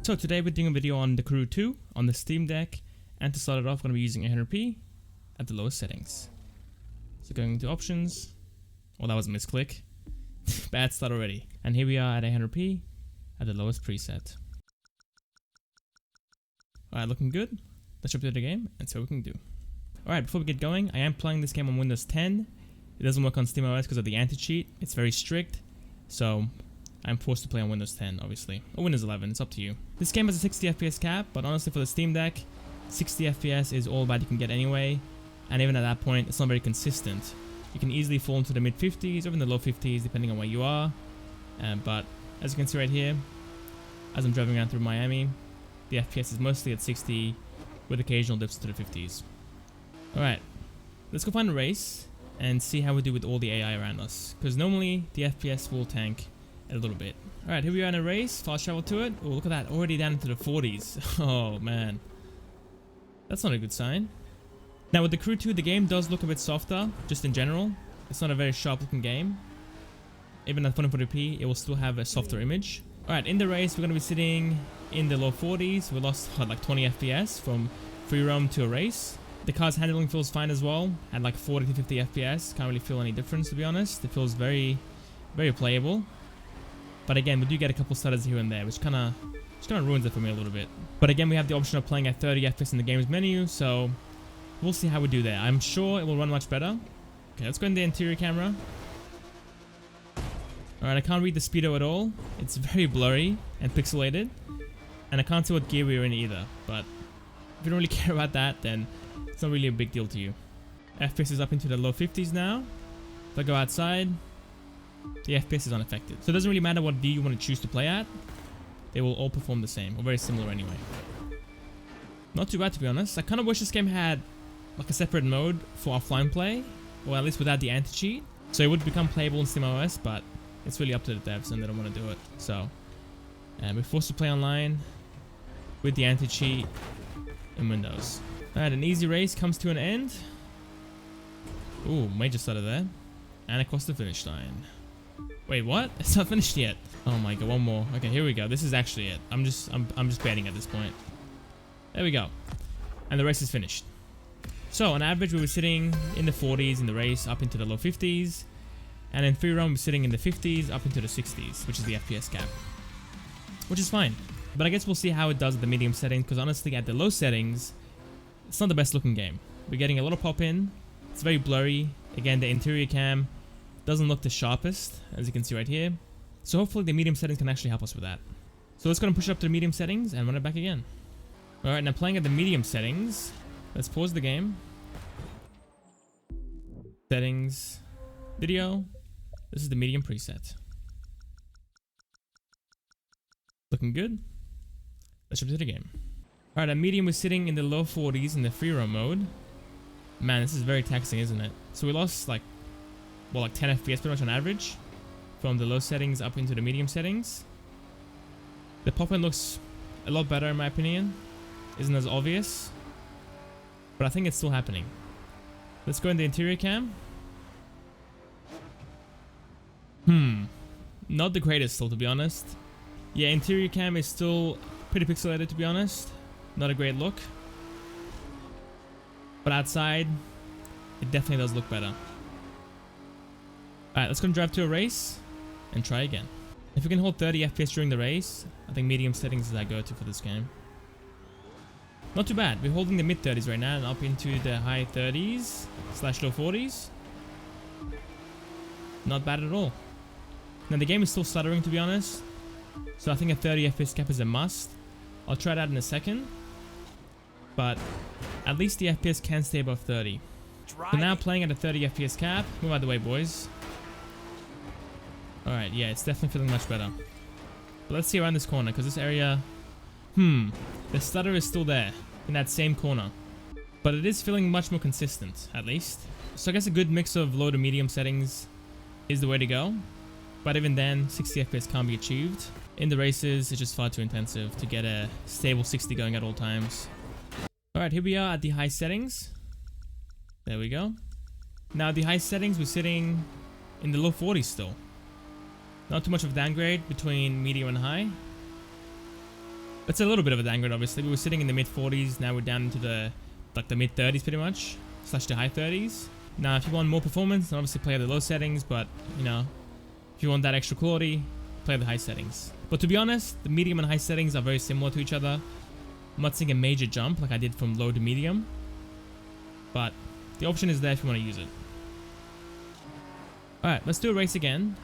So today we're doing a video on the Crew 2 on the Steam Deck, and to start it off we're going to be using 800p at the lowest settings. So going to options, well that was a misclick, bad start already, and here we are at 800p at the lowest preset. Alright, looking good. Let's jump into the game and see what we can do. Alright, before we get going, I am playing this game on Windows 10. It doesn't work on SteamOS because of the anti-cheat. It's very strict, so I'm forced to play on Windows 10, obviously. Or Windows 11, it's up to you. This game has a 60 FPS cap, but honestly for the Steam Deck, 60 FPS is all bad you can get anyway. And even at that point, it's not very consistent. You can easily fall into the mid 50s, or even the low 50s, depending on where you are. But as you can see right here, as I'm driving around through Miami, the FPS is mostly at 60, with occasional dips to the 50s. Alright, let's go find a race, and see how we do with all the AI around us. Because normally, the FPS will tank a little bit. Alright, here we are in a race, fast travel to it. Oh, look at that, already down into the 40s. Oh man, that's not a good sign. Now with the Crew 2, the game does look a bit softer, just in general. It's not a very sharp looking game. Even at 440p, it will still have a softer image. Alright, in the race, we're going to be sitting in the low 40s. We lost like 20 FPS from free roam to a race. The car's handling feels fine as well, at like 40 to 50 FPS. Can't really feel any difference, to be honest. It feels very, very playable. But again, we do get a couple stutters here and there, which kind of ruins it for me a little bit. But again, we have the option of playing at 30 FPS in the game's menu, so we'll see how we do there. I'm sure it will run much better. Okay, let's go in the interior camera. Alright, I can't read the speedo at all. It's very blurry and pixelated. And I can't see what gear we're in either. But if you don't really care about that, then it's not really a big deal to you. FPS is up into the low 50s now. If I go outside, the FPS is unaffected. So it doesn't really matter what view you want to choose to play at. They will all perform the same, or very similar anyway. Not too bad, to be honest. I kind of wish this game had like a separate mode for offline play, or at least without the anti-cheat. So it would become playable in SteamOS, but it's really up to the devs and they don't want to do it. So we're forced to play online with the anti-cheat in Windows. Alright, an easy race comes to an end. Ooh, major stutter there. And across the finish line. Wait, what? It's not finished yet. Oh my god, one more. Okay, here we go. This is actually it. I'm just betting at this point. There we go. And the race is finished. So on average, we were sitting in the 40s in the race, up into the low 50s. And in free roam, we're sitting in the 50s, up into the 60s, which is the FPS cap. Which is fine. But I guess we'll see how it does at the medium settings, because honestly, at the low settings, it's not the best looking game. We're getting a lot of pop in. It's very blurry. Again, the interior cam doesn't look the sharpest, as you can see right here. So hopefully the medium settings can actually help us with that. So let's go and push it up to the medium settings and run it back again. Alright, now playing at the medium settings. Let's pause the game. Settings. Video. This is the medium preset. Looking good. Let's jump to the game. Alright, at medium we're sitting in the low 40s in the free roam mode. Man, this is very taxing, isn't it? So we lost like 10 FPS pretty much on average from the low settings up into the medium settings. The pop-in looks a lot better in my opinion. Isn't as obvious, but I think it's still happening. Let's go in the interior cam. Not the greatest still, to be honest. Yeah, interior cam is still pretty pixelated, to be honest. Not a great look. But outside, it definitely does look better. Alright, let's go and drive to a race and try again. If we can hold 30 FPS during the race, I think medium settings is our go-to for this game. Not too bad. We're holding the mid 30s right now and up into the high 30s / low 40s. Not bad at all. Now the game is still stuttering, to be honest. So I think a 30 FPS cap is a must. I'll try that in a second. But at least the FPS can stay above 30. So now playing at a 30 FPS cap. Move out of the way, boys. Alright, yeah, it's definitely feeling much better. But let's see around this corner, because this area... the stutter is still there, in that same corner. But it is feeling much more consistent, at least. So I guess a good mix of low to medium settings is the way to go. But even then, 60 FPS can't be achieved. In the races, it's just far too intensive to get a stable 60 going at all times. Alright, here we are at the high settings. There we go. Now the high settings, we're sitting in the low 40s still. Not too much of a downgrade between medium and high. It's a little bit of a downgrade, obviously. We were sitting in the mid 40s, now we're down into the mid 30s pretty much, slash the high 30s. Now, if you want more performance, then obviously play at the low settings, but you know, if you want that extra quality, play at the high settings. But to be honest, the medium and high settings are very similar to each other. I'm not seeing a major jump like I did from low to medium, but the option is there if you want to use it. Alright, let's do a race again,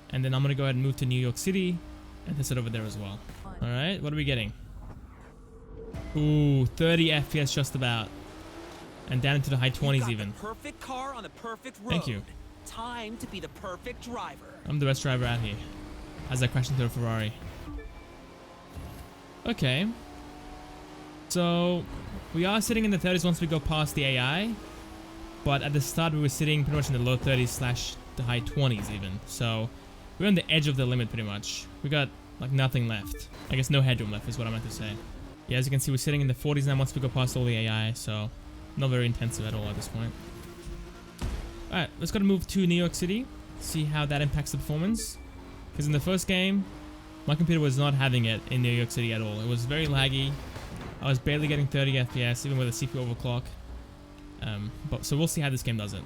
and then I'm going to go ahead and move to New York City and test it over there as well. Alright, what are we getting? Ooh, 30 FPS just about. And down into the high 20s even. Perfect car on the perfect road. Thank you. Time to be the perfect driver. I'm the best driver out here. As I crash into a Ferrari. Okay. So, we are sitting in the 30s once we go past the AI. But at the start we were sitting pretty much in the low 30s slash the high 20s even. So, we're on the edge of the limit pretty much. We got like nothing left. I guess no headroom left is what I meant to say. Yeah, as you can see, we're sitting in the 40s now once we go past all the AI, so not very intensive at all at this point. Alright, let's go to move to New York City, see how that impacts the performance. Because in the first game, my computer was not having it in New York City at all. It was very laggy. I was barely getting 30 FPS, even with a CPU overclock. So we'll see how this game does it.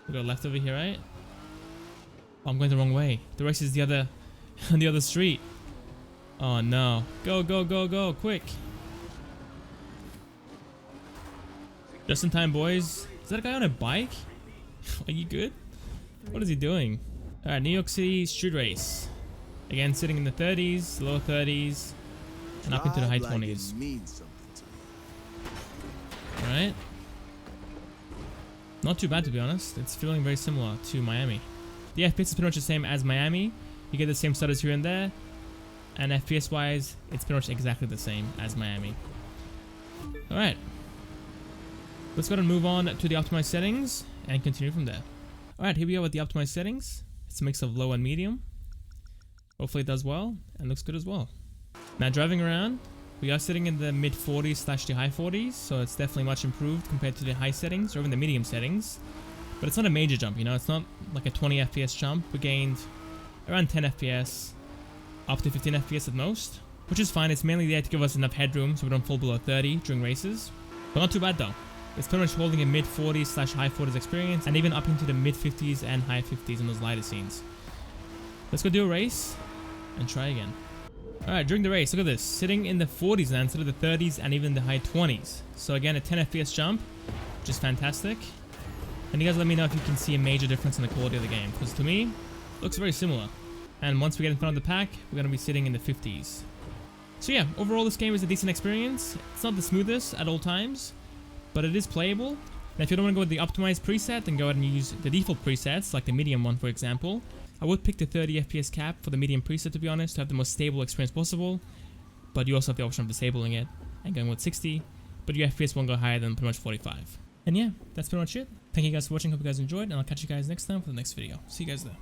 We go left over here, right? Oh, I'm going the wrong way. The race is the other, on the other street. Oh no. Go, go, go, go, quick. Just in time, boys. Is that a guy on a bike? Are you good? What is he doing? Alright, New York City street race. Again, sitting in the 30s, low 30s, and up into the high 20s. Alright. Not too bad, to be honest. It's feeling very similar to Miami. The FPS is pretty much the same as Miami. You get the same stutters here and there. And FPS wise, it's pretty much exactly the same as Miami. Alright. Let's go ahead and move on to the optimized settings and continue from there. Alright, here we are with the optimized settings. It's a mix of low and medium. Hopefully it does well and looks good as well. Now driving around, we are sitting in the mid 40s slash the high 40s, so it's definitely much improved compared to the high settings or even the medium settings. But it's not a major jump, you know, it's not like a 20 FPS jump. We gained around 10 FPS, up to 15 FPS at most, which is fine. It's mainly there to give us enough headroom so we don't fall below 30 during races. But not too bad though. It's pretty much holding a mid 40s slash high 40s experience and even up into the mid 50s and high 50s in those lighter scenes. Let's go do a race and try again. Alright, during the race, look at this. Sitting in the 40s now instead of the 30s and even the high 20s. So again, a 10 FPS jump, which is fantastic. And you guys let me know if you can see a major difference in the quality of the game, because to me, it looks very similar. And once we get in front of the pack, we're going to be sitting in the 50s. So yeah, overall this game is a decent experience. It's not the smoothest at all times, but it is playable. And if you don't want to go with the optimized preset, then go ahead and use the default presets, like the medium one for example. I would pick the 30 FPS cap for the medium preset, to be honest, to have the most stable experience possible. But you also have the option of disabling it and going with 60, but your FPS won't go higher than pretty much 45. And yeah, that's pretty much it. Thank you guys for watching, hope you guys enjoyed, and I'll catch you guys next time for the next video. See you guys there.